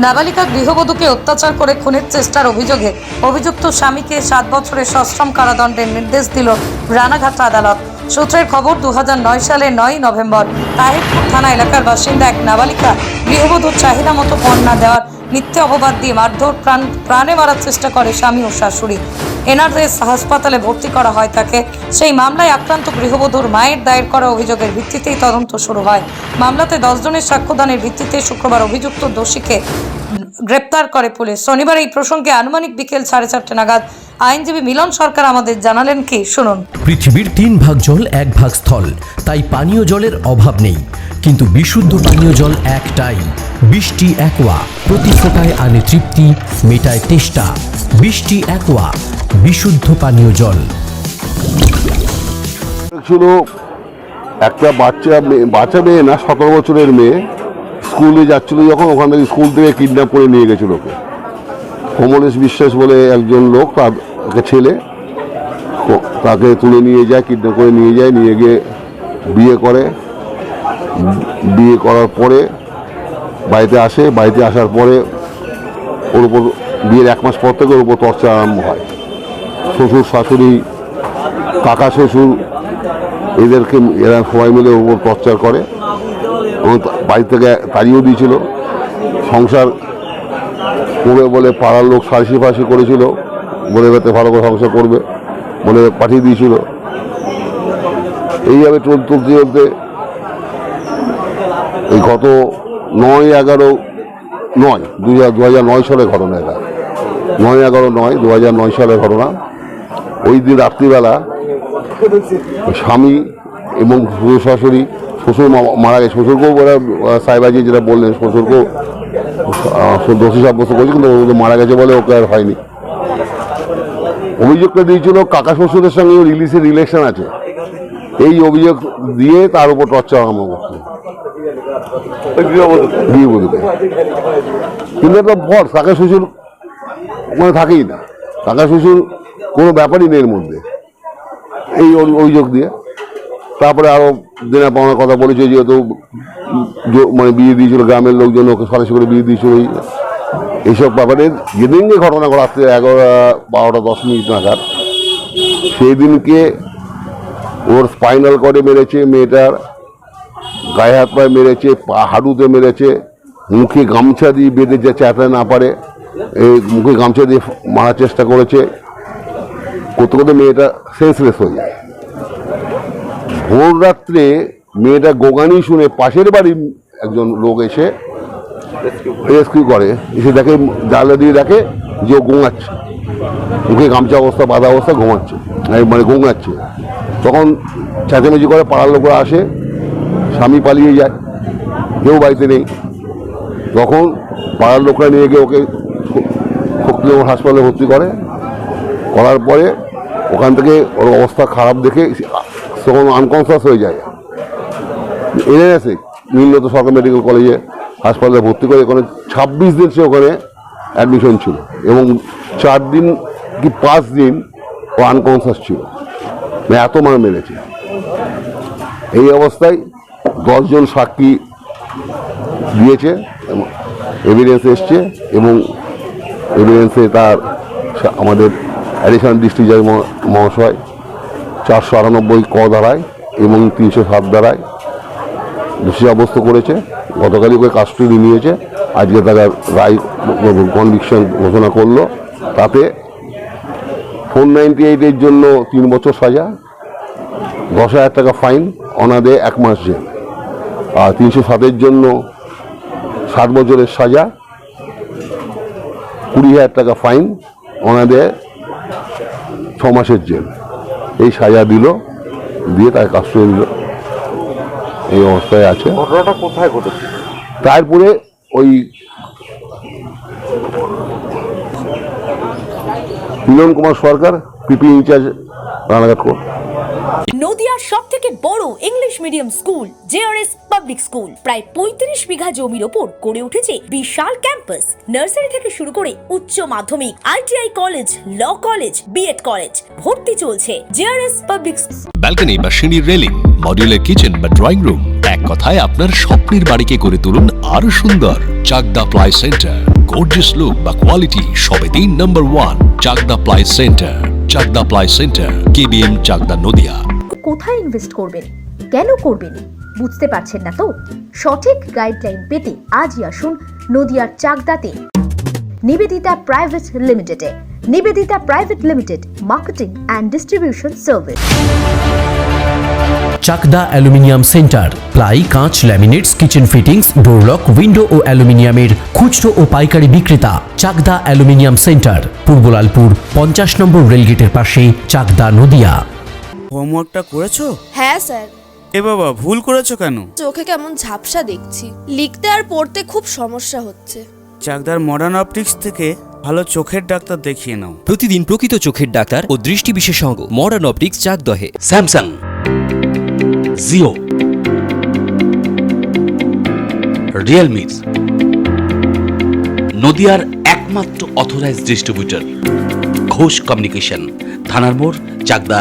নাবালিকা গৃহবধূকে অত্যাচার করে খুনের চেষ্টার অভিযোগে অভিযুক্ত স্বামীকে 7 বছরের সশ্রম কারাদণ্ডের নির্দেশ দিল রানাঘাট আদালত। সূত্রের খবর, 2009 সালের 9 নভেম্বর তাহিরপুর থানা এলাকার বাসিন্দা এক নাবালিকা গৃহবধূর চাহিদা মতো পণ না দেওয়ার মিথ্যে অপবাদ দিয়ে মারধর প্রাণে মারার চেষ্টা করে স্বামী ও শাশুড়ি। এনআরএস হাসপাতালে ভর্তি করা হয় তাকে। সেই মামলায় আক্রান্ত গৃহবধূর মায়ের দায়ের করা অভিযোগের ভিত্তিতেই তদন্ত শুরু হয়। মামলাতে 10 জনের সাক্ষ্যদানের ভিত্তিতে শুক্রবার অভিযুক্ত দোষীকে গ্রেপ্তার করে পুলিশ। শনিবার এই প্রসঙ্গে আনুমানিক বিকেল 4:30 নাগাদ আইনজীবী মিলন সরকার আমাদের জানালেন কি, শুনুন। পৃথিবীর 3 ভাগ জল 1 ভাগ স্থল, তাই পানীয় জলের অভাব নেই। কিন্তু বিশুদ্ধ পানীয় জল একটাই, বৃষ্টি অ্যাকোয়া। প্রতি ফোঁটায় আনে তৃপ্তি, মেটায় তেষ্টা। বৃষ্টি অ্যাকোয়া, বিশুদ্ধ পানীয় জল। ছিল একটা বাচ্চা মেয়ে না, 17 বছরের মেয়ে, স্কুলে যাচ্ছিল যখন, ওখান থেকে স্কুল থেকে কিডন্যাপ করে নিয়ে গেছিল ওকে। কমলেশ বিশ্বাস বলে একজন লোক, তাকে ছেলে, তাকে তুলে নিয়ে যায়, কিডন্যাপ করে নিয়ে যায়, নিয়ে গিয়ে বিয়ে করে। বিয়ে করার পরে বাড়িতে আসে, বাড়িতে আসার পরে ওর উপর বিয়ের 1 মাস পর থেকে ওর উপর টর্চার আরম্ভ হয়। শ্বশুর শাশুড়ি, কাকা শ্বশুর, এরা সবাই মিলে ওর উপর টর্চার করে এবং বাড়ি থেকে তাড়িয়েও দিয়েছিল। সংসার করবে বলে পাড়ার লোক সালিশি ফাঁসি করেছিল, বলে বেতে ভালো করে সংসার করবে বলে পাঠিয়ে দিয়েছিল। এইভাবে চলতে চলতে এই গত 2009 সালের ঘটনা, এটা 2009 সালের ঘটনা। ওই দিন রাত্রিবেলা স্বামী এবং শ্বশুর শাশুড়ি, শ্বশুর মারা গেছে, শ্বশুরকেও সাহেবাজি যেটা বললেন, শ্বশুরকেও দোষী সাব্যস্ত করেছে, কিন্তু ও মারা গেছে বলে ওকে আর হয়নি। অভিযোগটা দিয়েছিল কাকা শ্বশুরের সঙ্গে রিলেশন আছে, এই অভিযোগ দিয়ে তার উপর টর্চার আরম্ভ করছে গৃহবধূকে। কিন্তু একটা ভর, কাকা শ্বশুর ওখানে থাকেই না, কাকা শ্বশুর কোনো ব্যাপারই নেই এর মধ্যে, এই অভিযোগ দিয়ে। তারপরে আরও দেনা পাওনার কথা বলেছে, যেহেতু মানে বিয়ে দিয়েছিল গ্রামের লোকজন, ওকে সরাসরি করে বিয়ে দিয়েছিল। এইসব ব্যাপারে যেদিনকে ঘটনা ঘটা, রাত্রে 11-12:10 নাগাদ, সেই দিনকে ওর স্পাইনাল কর্ডে মেরেছে, মেয়েটার গায়ে হাত পায়ে মেরেছে, হাঁটুতে মেরেছে, মুখে গামছা দিয়ে বেঁধে যে চাটাতে না পারে এই মুখে গামছা দিয়ে মারার চেষ্টা করেছে। করতে করতে মেয়েটা সেন্সলেস হয়ে যায়। ভোর রাত্রে মেয়েটা গোগানি শুনে পাশের বাড়ির একজন লোক এসে রেস্কিউ করে, এসে দেখে, জানলা দিয়ে দেখে যে ও গোঙাচ্ছে, মুখে গামছা অবস্থা, বাঁধা অবস্থা ঘুমাচ্ছে, মানে গোঙাচ্ছে। তখন চেঁচামেচি করে, পাড়ার লোকরা আসে, স্বামী পালিয়ে যায়, কেউ বাড়িতে নেই। তখন পাড়ার লোকরা নিয়ে গিয়ে ওকে শক্তিনগর হাসপাতালে ভর্তি করার পরে ওখান থেকে ওর অবস্থা খারাপ দেখে তখন আনকনসিয়াস হয়ে যায়। এনআরএসে নীলনদ সরকারি মেডিকেল কলেজে হাসপাতালে ভর্তি করে ওখানে 26 দিন সে ওখানে অ্যাডমিশন ছিল এবং 4 দিন কি 5 দিন ও আনকনসিয়াস ছিল, মানে এত মার মেরেছে। এই অবস্থায় 10 জন সাক্ষী দিয়েছে, এভিডেন্স এসছে এবং এভিডেন্সে তার আমাদের অ্যাডিশনাল ডিস্ট্রিক্ট জাজ মহাশয় 498 ক ধারায় এবং 307 ধারায় দোষী সাব্যস্ত করেছে। গতকালই ওকে কাস্টডি নিয়েছে, আজকে তারা রায় কনভিকশন ঘোষণা করলো। তাতে 498-এর জন্য 3 বছর সাজা, 10,000 টাকা ফাইন, অনাদে 1 মাস জেল। আর 307-এর জন্য 7 বছরের সাজা, 20,000 টাকা ফাইন, অনাদে 6 মাসের জেল। এই সাজা দিল, দিয়ে তার কাস্টডি দিল। এই অবস্থায় আছে। ঘটনাটা কোথায় ঘটেছে? তারপরে ওই মিলন কুমার সরকার, পিপি ইনচার্জ, রানাঘাট কোর্ট। নদিয়ার সবথেকে বড় English medium school JRS public school, প্রায় 35 বিঘা জমির ওপর গড়ে উঠেছে বিশাল ক্যাম্পাস। নার্সারি থেকে শুরু করে উচ্চ মাধ্যমিক, ITI college, law college, BEd college, ভর্তি চলছে। জেআরএস পাবলিক ব্যালকনি বা সিঁড়ির রেলিং, মডিউলার কিচেন বা ড্রয়িং রুম, এক কথায় আপনার স্বপ্নের বাড়িকে করে তুলুন আরো সুন্দর। Chakdah ply centre, gorgeous look বা কোয়ালিটি সবে দিন number 1। Chakdah ply centre, Chakdah ply centre, KBM Chakdah Nadia. কোথায় ইনভেস্ট করবেন, কেন করবেন, বুঝতে পারছেন না তো? সঠিক গাইডলাইন পেতে আজই আসুন নদিয়ার চাকদাতে নিবেদিতা প্রাইভেট লিমিটেডে। Nivedita private limited, marketing and distribution service. Chakdah aluminium centre, ply, কাঁচ, laminates, kitchen fittings, door lock, window ও অ্যালুমিনিয়ামের খুচরো ও পাইকারি বিক্রেতা। চাকদা অ্যালুমিনিয়াম সেন্টার, পূর্ব লালপুর 50 নম্বর রেলগেটের পাশে, চাকদা নদিয়া। হোমওয়ার্কটা করেছো? হ্যাঁ স্যার। এ বাবা, ভুল করেছো কেন? চোখে কেমন ঝাপসা দেখছি, লিখতে আর পড়তে খুব সমস্যা হচ্ছে। চাকদার মডার্ন অপটিক্স থেকে ভালো চোখের ডাক্তার দেখিয়ে নাও। প্রতিদিন প্রকৃত চোখের ডাক্তার ও দৃষ্টি বিশেষজ্ঞ মডার্ন অপটিক্স চাকদহে। স্যামসাং, জিও, রিয়েলমি, নদিয়ার একমাত্র অথরাইজড ডিস্ট্রিবিউটর ঘোষ কমিউনিকেশন, থানার মোড়, চাকদা।